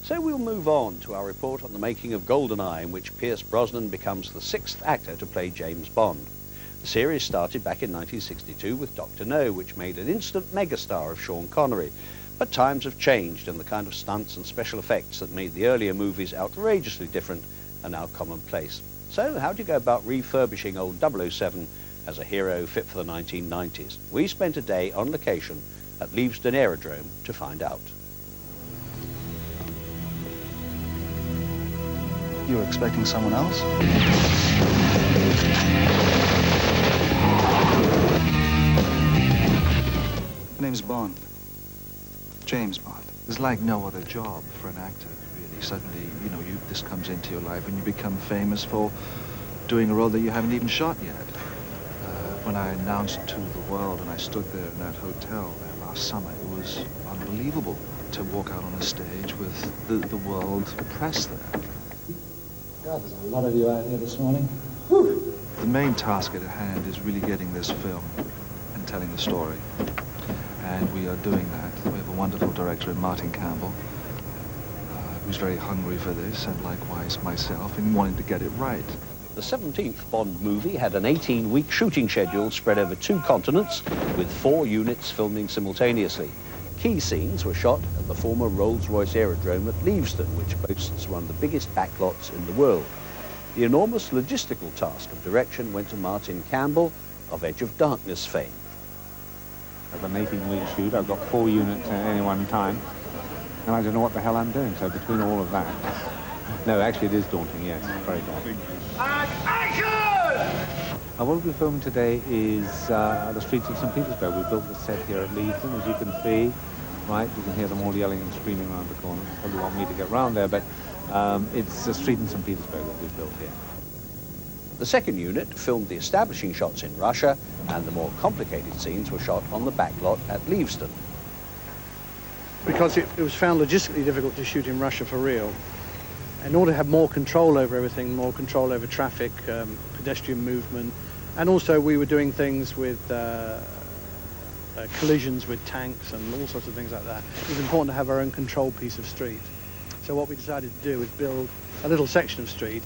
So we'll move on to our report on the making of GoldenEye, in which Pierce Brosnan becomes the 6th actor to play James Bond. The series started back in 1962 with Dr. No, which made an instant megastar of Sean Connery. But times have changed, and the kind of stunts and special effects that made the earlier movies outrageously different are now commonplace. So how do you go about refurbishing old 007 as a hero fit for the 1990s? We spent a day on location at Leavesden Aerodrome to find out. You were expecting someone else? My name's Bond. James Bond. It's like no other job for an actor, really. Suddenly, you know, this comes into your life and you become famous for doing a role that you haven't even shot yet. When I announced to the world and I stood there in that hotel there last summer, it was unbelievable to walk out on a stage with the world press there. God, there's a lot of you out here this morning. Whew. The main task at hand is really getting this film and telling the story. And we are doing that. We have a wonderful director in Martin Campbell, who's very hungry for this, and likewise myself, in wanting to get it right. The 17th Bond movie had an 18-week shooting schedule spread over 2 continents, with 4 units filming simultaneously. Key scenes were shot at the former Rolls-Royce Aerodrome at Leavesden, which boasts one of the biggest backlots in the world. The enormous logistical task of direction went to Martin Campbell, of Edge of Darkness fame. Of an 18-week shoot, I've got 4 units at any one time, and I don't know what the hell I'm doing, so between all of that... No, actually it is daunting, yes, very daunting. And action! What we filmed today is the streets of St. Petersburg. We built the set here at Leavesden, as you can see. Right, you can hear them all yelling and screaming around the corner. They probably want me to get round there, but it's a street in St. Petersburg that we built here. The second unit filmed the establishing shots in Russia, and the more complicated scenes were shot on the backlot at Leavesden. Because it was found logistically difficult to shoot in Russia for real. In order to have more control over everything, more control over traffic, pedestrian movement, and also we were doing things with collisions with tanks and all sorts of things like that. It was important to have our own control piece of street. So what we decided to do was build a little section of street.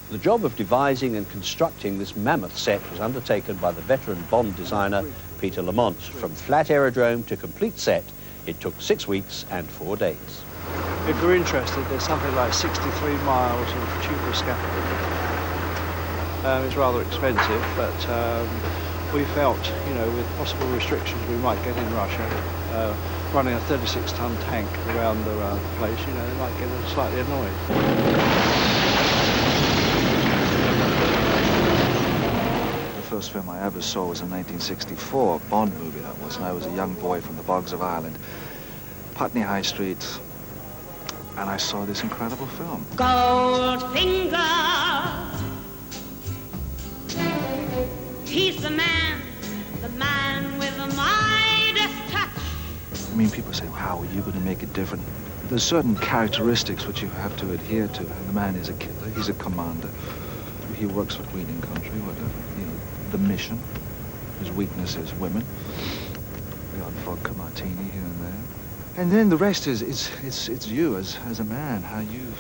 The job of devising and constructing this mammoth set was undertaken by the veteran Bond designer Peter Lamont. From flat aerodrome to complete set, it took 6 weeks and 4 days. If you're interested, there's something like 63 miles of tubular scaffolding. It's rather expensive, but we felt, you know, with possible restrictions we might get in Russia, running a 36-ton tank around the place, you know, they might get slightly annoyed. The first film I ever saw was in 1964, a Bond movie that was, and I was a young boy from the bogs of Ireland, Putney High Street, and I saw this incredible film. Goldfinger, he's the man with the Midas touch. I mean, people say, how are you going to make it different? There's certain characteristics which you have to adhere to. The man is a killer, he's a commander. He works for Queen and Country, whatever, you know, the mission. His weakness is women. The odd vodka martini here and there. And then the rest is it's you as a man, how you,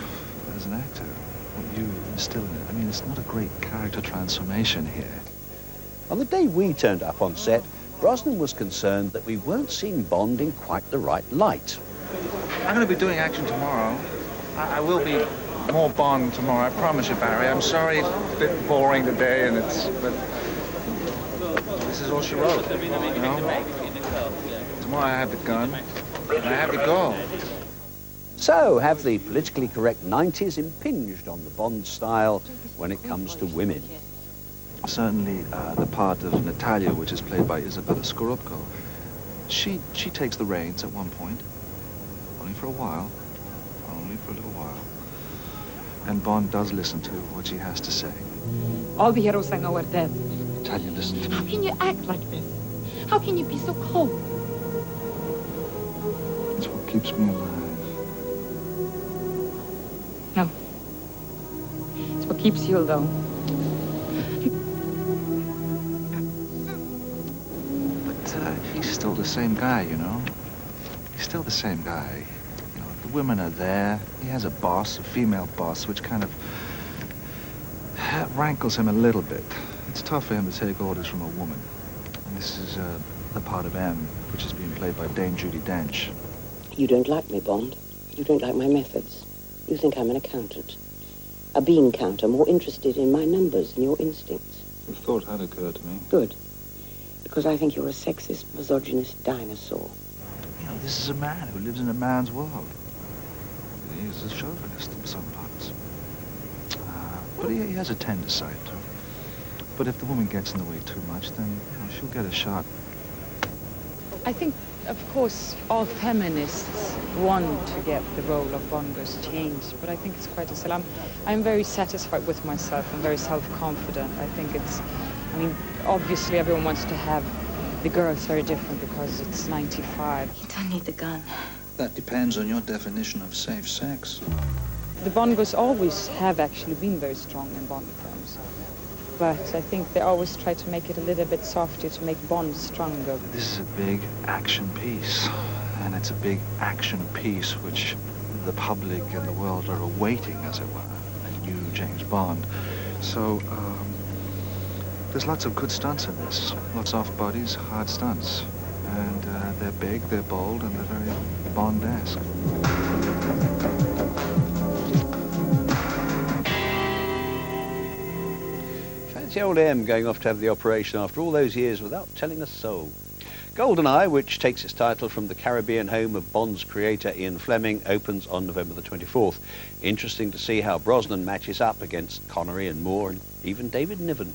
as an actor, what you instill in it. I mean, it's not a great character transformation here. On the day we turned up on set, Brosnan was concerned that we weren't seeing Bond in quite the right light. I'm going to be doing action tomorrow. I will be more Bond tomorrow, I promise you, Barry. I'm sorry it's a bit boring today, but this is all she wrote, you know? Tomorrow I have the gun, and I have the goal. So, have the politically correct 90s impinged on the Bond style when it comes to women? Certainly the part of Natalia, which is played by Isabella Scorupco, she takes the reins at one point, only for a while, only for a little while. And Bond does listen to what she has to say. All the heroes I know are dead. Natalia, listen to me. How can you act like this? How can you be so cold? It's what keeps me alive. No. It's what keeps you alone. But he's still the same guy, you know? He's still the same guy. You know, the women are there. He has a boss, a female boss, which kind of rankles him a little bit. It's tough for him to take orders from a woman. And this is the part of M, which is being played by Dame Judi Dench. You don't like me, Bond. You don't like my methods. You think I'm an accountant. A bean counter, more interested in my numbers than your instincts. The thought had occurred to me. Good. Because I think you're a sexist, misogynist dinosaur. You know, this is a man who lives in a man's world. He is a chauvinist in some parts. But he has a tender side to him. But if the woman gets in the way too much, then you know, she'll get a shot. I think, of course, all feminists want to get the role of Bond girls changed, but I think it's quite a sell. I'm very satisfied with myself. I'm very self-confident. I think it's, I mean, obviously everyone wants to have the girls very different because it's 95. You don't need the gun. That depends on your definition of safe sex. The Bond girls always have actually been very strong in Bond films. But I think they always try to make it a little bit softer to make Bond stronger. This is a big action piece, and it's a big action piece which the public and the world are awaiting, as it were, a new James Bond. So, there's lots of good stunts in this. Lots of off-bodies, hard stunts. And they're big, they're bold, and they're very Bond-esque. Fancy old M going off to have the operation after all those years without telling a soul. GoldenEye, which takes its title from the Caribbean home of Bond's creator Ian Fleming, opens on November the 24th. Interesting to see how Brosnan matches up against Connery and Moore and even David Niven.